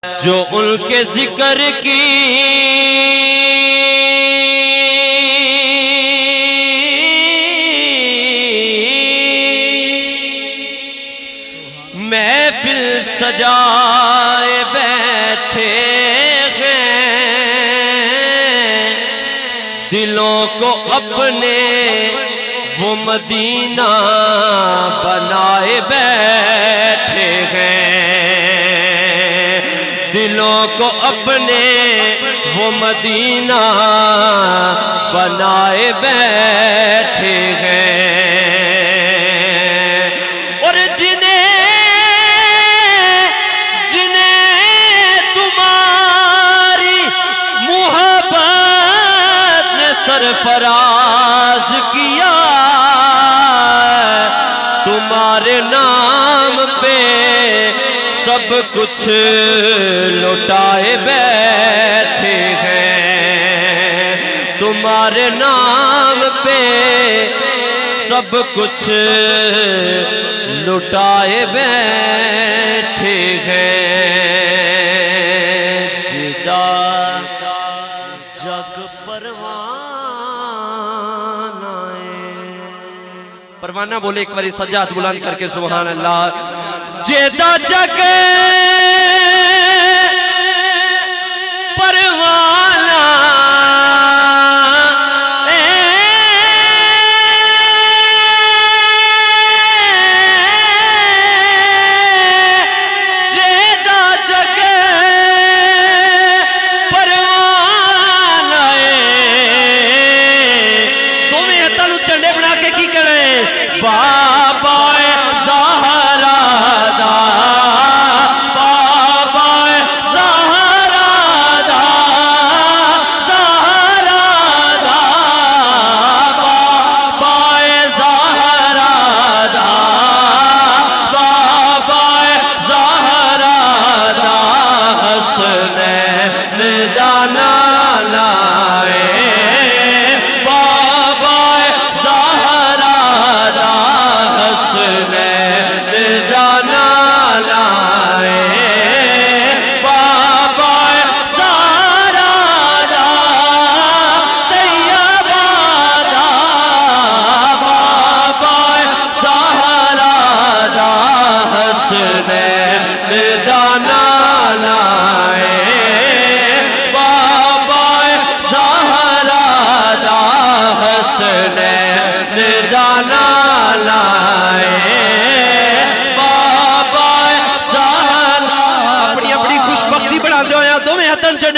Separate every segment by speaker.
Speaker 1: जो उनके जिक्र की महफिल सजाए बैठे हैं, दिलों को अपने वो मदीना बनाए बैठे हैं, दिलों को अपने वो मदीना बनाए बैठे हैं। और जिन्हें तुम्हारी मोहब्बत ने सरफराज किया, तुम्हारे नाम पे सब कुछ लुटाए बैठे हैं, तुम्हारे नाम पे सब कुछ लुटाए बैठे हैं। जिदा जग परवाना बोले एक बारी सज्जाद बुलंद करके सुभान अल्लाह। जेदा जग परवाना जेदा जग परवाना तुम्हें हत्थां नूं झंडे बना के की करे बाबा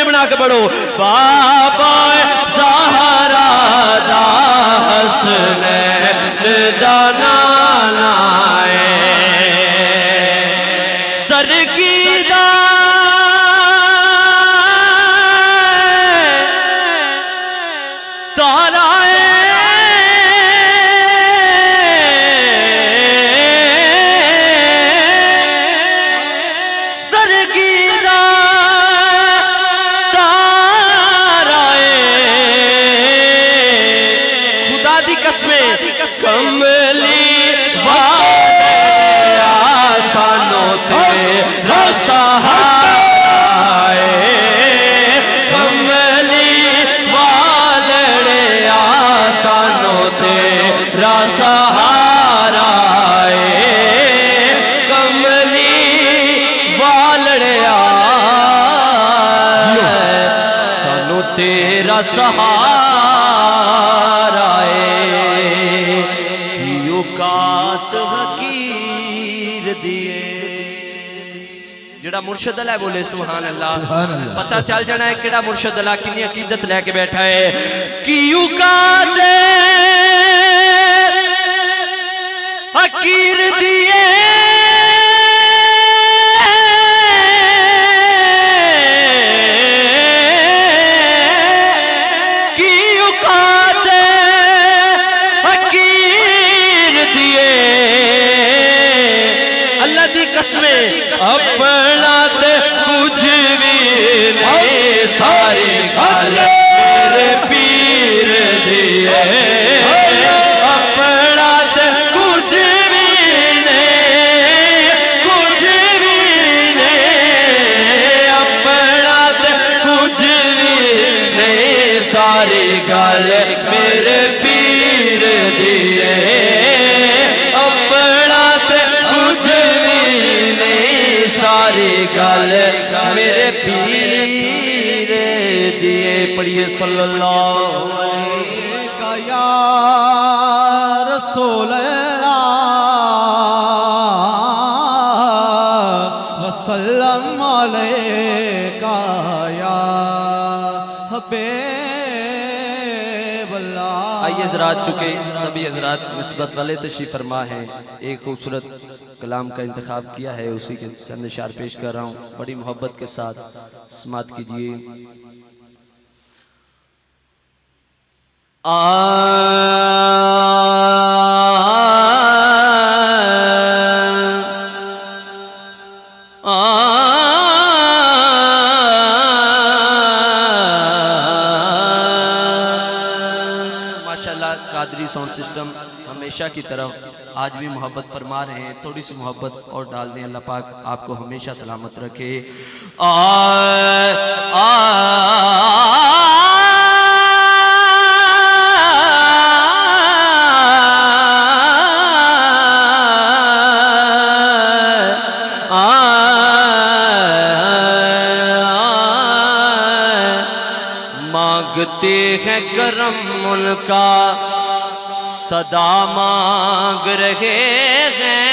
Speaker 1: बना के पढ़ो बाबा ज़हरा दा हसनैन दा नालाए सरगीदा ताराए कमली आसानों से रसहाए, कमली वालड़े आसानों से रसहाराए, कमली वालड़े सानू तेरा सहाराए, जेड़ा मुर्शद अल्लाह बोले सुभान अल्लाह। पता चल जाना है केड़ा मुर्शद अल्लाह कितनी अकीदत लेके बैठा है कि औकात हकीर दिए अपना ते कुछ भी नहीं सारी गल मेरे पीर दिए, अपना ते कुछ भी नहीं सारी गल मेरे पीर दिए अपना ते कुछ भी नहीं सारी गल मेरे पीर दिए पढ़िए सल्लल्लाहु अलैहि
Speaker 2: या रसूल वसल्लम अलैका या हबीबल्लाह।
Speaker 1: आइए हज़रात, चुके सभी हज़रात निस्बत वाले तशरीफ़ फरमा हैं, एक खूबसूरत कलाम का इंतखाब किया है, उसी के चंद इशार पेश कर रहा हूँ। बड़ी मोहब्बत के साथ समात कीजिए। माशाल्लाह कादरी साउंड सिस्टम हमेशा की तरह आज भी मोहब्बत फरमा रहे हैं। थोड़ी सी मोहब्बत और डाल दें। अल्लाह पाक आपको हमेशा सलामत रखे। मांगते हैं करम उनका सदा मांग रहे हैं।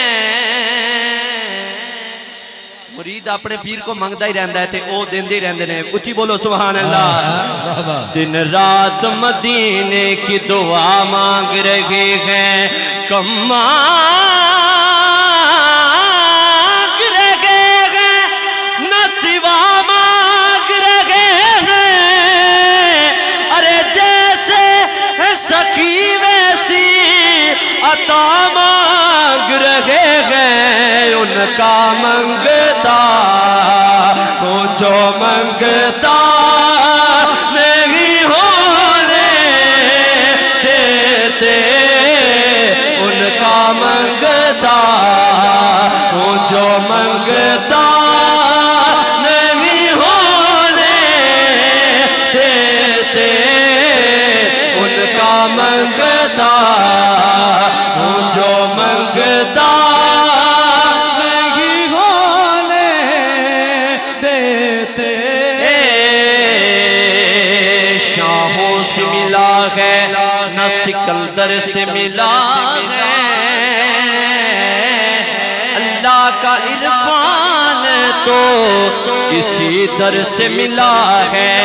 Speaker 1: मुरीद अपने पीर को मंगता ही रहता है ते ओ देंदे ही रहंदे ने। उच्ची बोलो सुभान अल्लाह। दिन रात मदीने की दुआ मांग रहे हैं, कम्मा सखी वैसी अता मांग रहे हैं। उनका मंगता हो जो मंगता नहीं होने देते। उनका मंगता हो जो मंगता नहीं होने देते। उनका मंगता हूँ जो मंगता
Speaker 2: नहीं होने देते।
Speaker 1: शाहों से मिला है न सिकंदर से मिला है, अल्लाह का इरफान तो इसी दर से मिला है।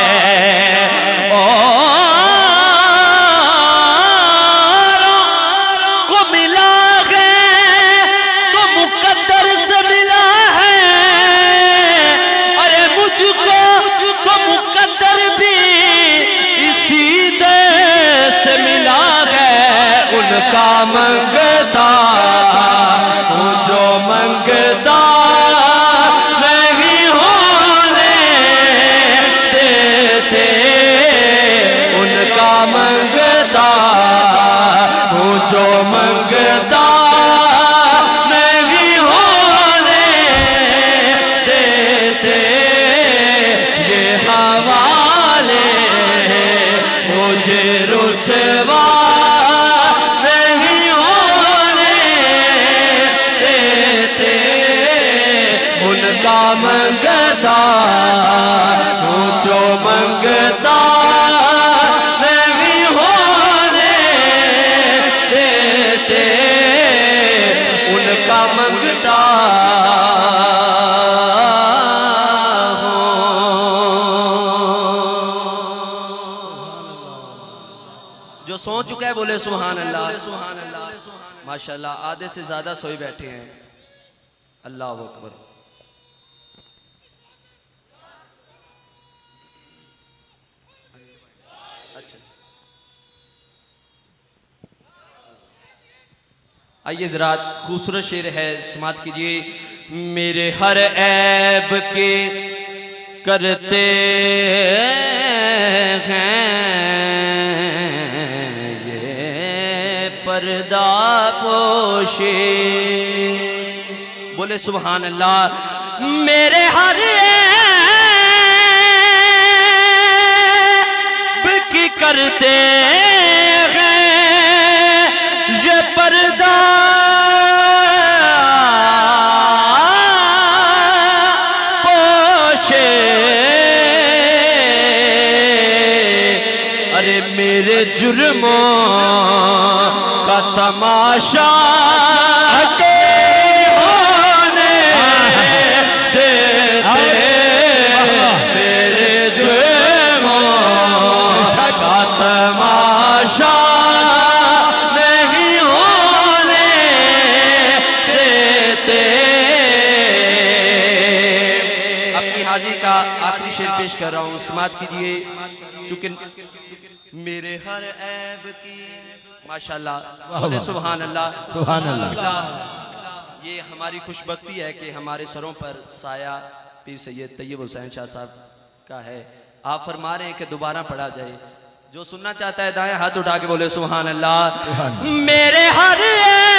Speaker 1: उनका मंगता हूँ जो मंगता नहीं होने देते। उनका मंगता हूँ जो मंगता नहीं होने देते। ये हवाले मुझे रुसवा मंगता हूँ जो मंगता नहीं होने देते। उनका मंगता जो सो चुका है बोले सुभान अल्लाह। माशाल्लाह आधे से ज्यादा सोए बैठे हैं। अल्लाह अकबर। आइए जरा खूबसूरत शेर है, समात कीजिए। मेरे हर ऐब के करते हैं ये पर्दा पोशे। बोले सुभान अल्लाह। मेरे हर ऐब की कर अरे मेरे जुर्मों का तमाशा के होने देते, मेरे जुर्मों का तमाशा नहीं होने देते। अपनी हाजिरी का आखिरी शेर पेश कर रहा हूँ, समाज कीजिए। चूंकि मेरे हर ऐब की माशाल्लाह, बोले सुभान अल्लाह,
Speaker 2: सुभान अल्लाह।
Speaker 1: ये हमारी खुशबख्ती है कि हमारे सरों पर साया पीर सैयद तैयब हुसैन शाह साहब का है। आप फरमा रहे हैं कि दोबारा पढ़ा जाए। जो सुनना चाहता है दाएं हाथ उठा के बोले सुभान अल्लाह। मेरे हर ऐब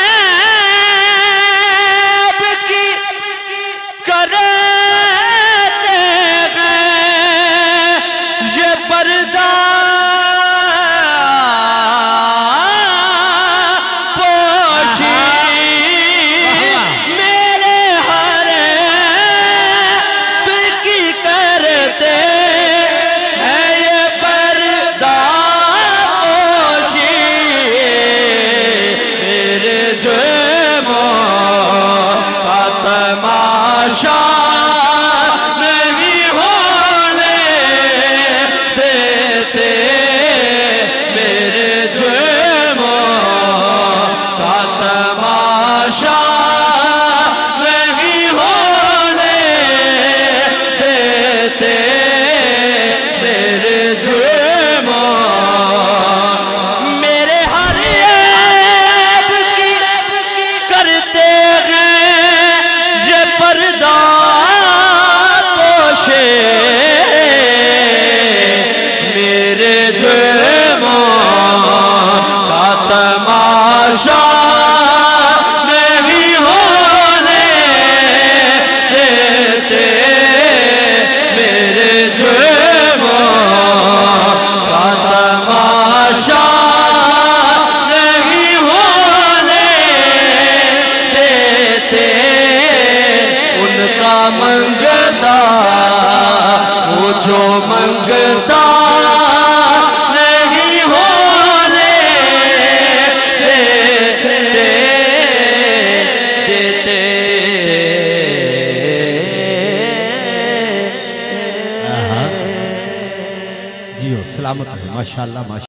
Speaker 1: की करे ये पर्दा पोशी, मेरे हर ऐब की करते हैं ये पर्दा पोशी, मेरे जुर्मों का तमाशा नहीं होने देते, मेरे जुर्मों का तमाशा नहीं होने देते, मेरे जुर्मों, मेरे हर ऐब की करते हैं ये पर्दा पोशे, मेरे जुर्मों का तमाशा नहीं होने देते, मेरे जुर्मों का तमाशा नहीं होने देते। उनका मंगता वो जो मंगता नहीं होने देते,
Speaker 2: जियो सलामत है माशाल्लाह माशाल्लाह।